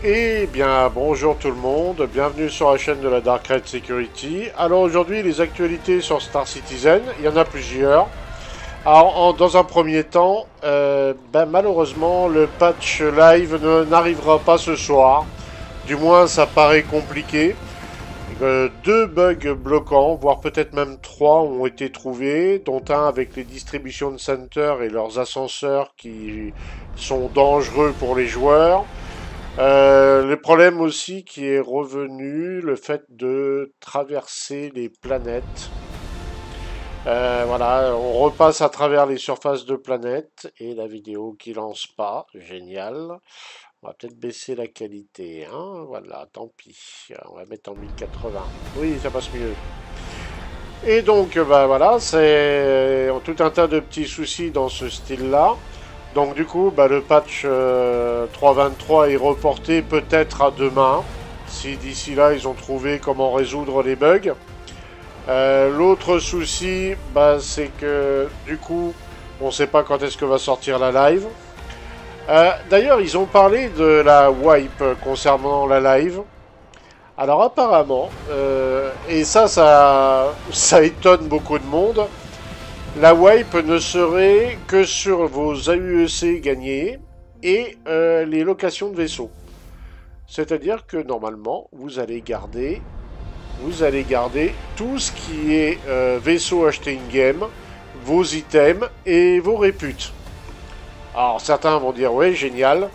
Eh bien, bonjour tout le monde, bienvenue sur la chaîne de la Dark Red Security. Alors aujourd'hui, les actualités sur Star Citizen, il y en a plusieurs. Alors, dans un premier temps, malheureusement, le patch live n'arrivera pas ce soir. Du moins, ça paraît compliqué. Deux bugs bloquants, voire peut-être même trois, ont été trouvés, dont un avec les distribution centers et leurs ascenseurs qui sont dangereux pour les joueurs. Le problème aussi qui est revenu, le fait de traverser les planètes. Voilà, on repasse à travers les surfaces de planètes et la vidéo qui lance pas, génial. On va peut-être baisser la qualité, hein, voilà, tant pis. On va mettre en 1080. Oui, ça passe mieux. Et donc, voilà, c'est tout un tas de petits soucis dans ce style-là. Donc du coup, le patch 3.23 est reporté peut-être à demain, si d'ici là ils ont trouvé comment résoudre les bugs. L'autre souci, c'est que du coup, on ne sait pas quand est-ce que va sortir la live. D'ailleurs, ils ont parlé de la wipe concernant la live. Alors apparemment, et ça étonne beaucoup de monde, la wipe ne serait que sur vos AUEC gagnés et les locations de vaisseaux. C'est-à-dire que normalement, vous allez garder tout ce qui est vaisseau acheté in-game, vos items et vos réputes. Alors certains vont dire ouais, génial.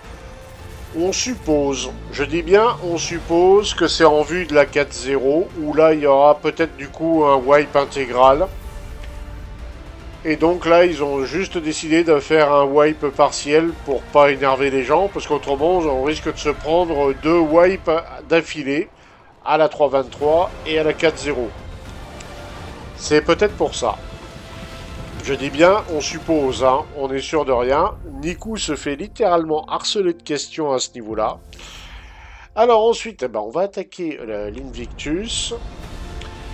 On suppose, je dis bien on suppose que c'est en vue de la 4.0 où là il y aura peut-être du coup un wipe intégral. Et donc là, ils ont juste décidé de faire un wipe partiel pour pas énerver les gens, parce qu'autrement, on risque de se prendre deux wipes d'affilée, à la 3.23 et à la 4.0. C'est peut-être pour ça. Je dis bien, on suppose, hein, on est sûr de rien. Niku se fait littéralement harceler de questions à ce niveau-là. Alors ensuite, on va attaquer l'Invictus.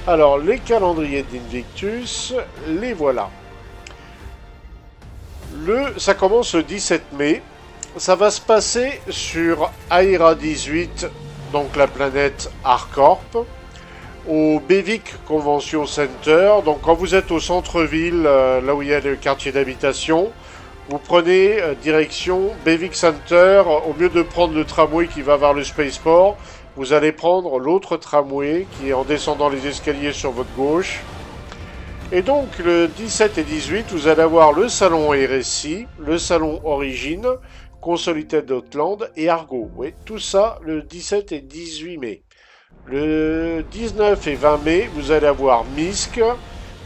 Alors, les calendriers d'Invictus, les voilà. Ça commence le 17 mai. Ça va se passer sur Aira 18, donc la planète Arcorp, au Bevik Convention Center. Donc quand vous êtes au centre-ville, là où il y a le quartier d'habitation, vous prenez direction Bevik Center. Au lieu de prendre le tramway qui va vers le Spaceport, vous allez prendre l'autre tramway qui est en descendant les escaliers sur votre gauche. Et donc, le 17 et 18, vous allez avoir le salon RSI, le salon Origine, Consolidated Outland et Argo. Oui, tout ça le 17 et 18 mai. Le 19 et 20 mai, vous allez avoir Misk,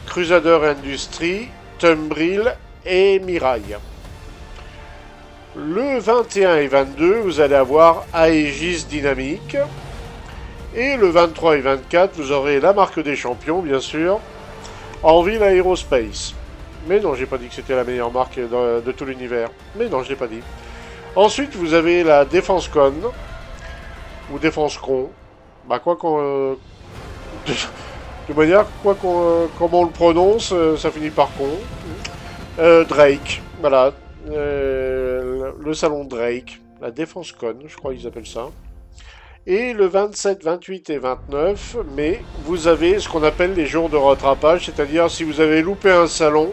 Crusader Industries, Tumbril et Mirail. Le 21 et 22, vous allez avoir Aegis Dynamique. Et le 23 et 24, vous aurez la marque des champions, bien sûr. Anvil Aerospace. Mais non, j'ai pas dit que c'était la meilleure marque de tout l'univers. Mais non, je l'ai pas dit. Ensuite, vous avez la DéfenseCon. Ou DéfenseCon. Quoi qu'on... de manière, comment on le prononce, ça finit par con. Drake. Voilà. Le salon Drake. La DéfenseCon, je crois qu'ils appellent ça. Et le 27, 28 et 29 mai, vous avez ce qu'on appelle les jours de rattrapage, c'est-à-dire si vous avez loupé un salon,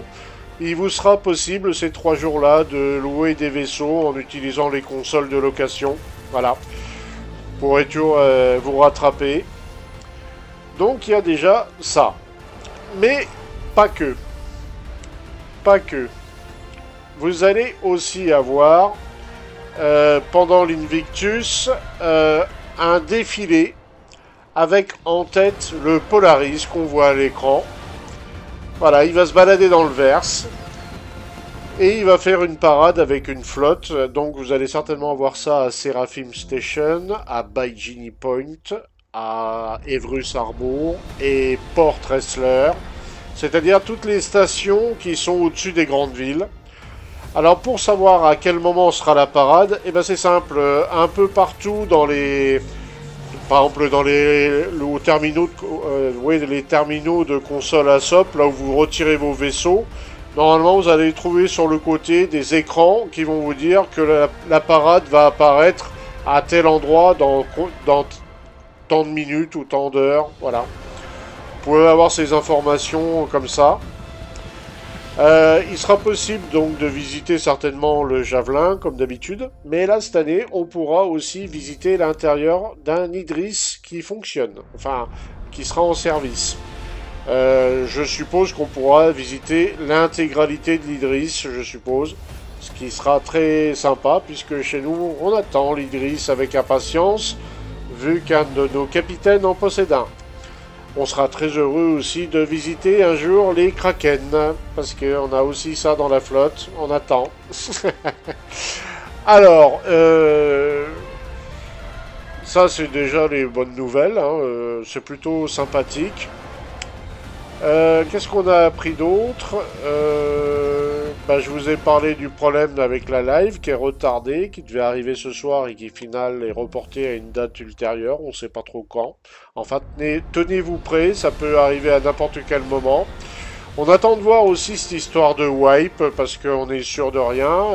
il vous sera possible ces 3 jours-là de louer des vaisseaux en utilisant les consoles de location. Voilà. Vous pourrez toujours vous rattraper. Donc il y a déjà ça. Mais pas que. Pas que. Vous allez aussi avoir, pendant l'Invictus, un défilé avec en tête le Polaris qu'on voit à l'écran. Voilà, il va se balader dans le verse et il va faire une parade avec une flotte. Donc vous allez certainement voir ça à Seraphim Station, à Baijini Point, à Evrus Harbour et Port Ressler, c'est-à-dire toutes les stations qui sont au-dessus des grandes villes. Alors pour savoir à quel moment sera la parade, c'est simple, un peu partout dans les... Par exemple dans les terminaux de console ASOP, là où vous retirez vos vaisseaux, normalement vous allez trouver sur le côté des écrans qui vont vous dire que la parade va apparaître à tel endroit dans tant de minutes ou tant d'heures. Voilà. Vous pouvez avoir ces informations comme ça. Il sera possible donc de visiter certainement le Javelin comme d'habitude, mais là cette année on pourra aussi visiter l'intérieur d'un Idriss qui fonctionne, enfin qui sera en service. Je suppose qu'on pourra visiter l'intégralité de l'Idriss, je suppose, ce qui sera très sympa puisque chez nous on attend l'Idriss avec impatience vu qu'un de nos capitaines en possède un. On sera très heureux aussi de visiter un jour les Kraken, parce qu'on a aussi ça dans la flotte, on attend. Alors, ça c'est déjà les bonnes nouvelles, hein, c'est plutôt sympathique. Qu'est-ce qu'on a appris d'autre? Je vous ai parlé du problème avec la live qui est retardée, qui devait arriver ce soir et qui final est reporté à une date ultérieure, on ne sait pas trop quand. Enfin, tenez-vous prêts, ça peut arriver à n'importe quel moment. On attend de voir aussi cette histoire de wipe, parce qu'on est sûr de rien.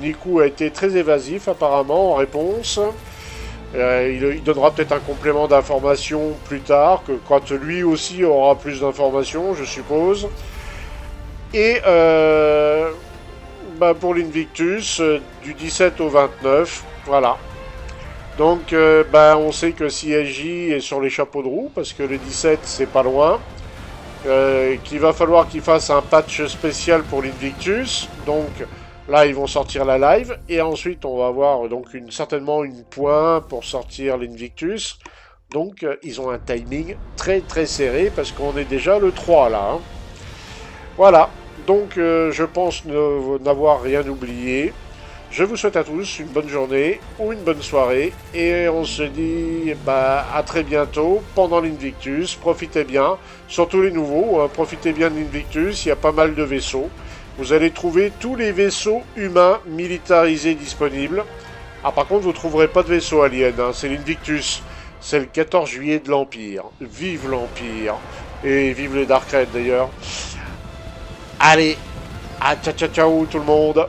Niku a été très évasif apparemment en réponse. Il donnera peut-être un complément d'information plus tard, quand lui aussi aura plus d'informations, je suppose. Et pour l'Invictus, du 17 au 29, voilà. Donc on sait que CSJ est sur les chapeaux de roue, parce que le 17 c'est pas loin. Qu'il va falloir qu'ils fassent un patch spécial pour l'Invictus, donc là ils vont sortir la live, et ensuite on va avoir donc certainement une point pour sortir l'Invictus. Donc ils ont un timing très très serré, parce qu'on est déjà le 3 là, hein. Voilà, donc je pense n'avoir rien oublié. Je vous souhaite à tous une bonne journée ou une bonne soirée. Et on se dit à très bientôt pendant l'Invictus. Profitez bien, surtout les nouveaux, hein, profitez bien de l'Invictus, il y a pas mal de vaisseaux. Vous allez trouver tous les vaisseaux humains militarisés disponibles. Ah par contre vous ne trouverez pas de vaisseaux aliens, hein, c'est l'Invictus. C'est le 14 juillet de l'Empire. Vive l'Empire. Et vive les Dark Red d'ailleurs. Allez, ciao ciao ciao tout le monde.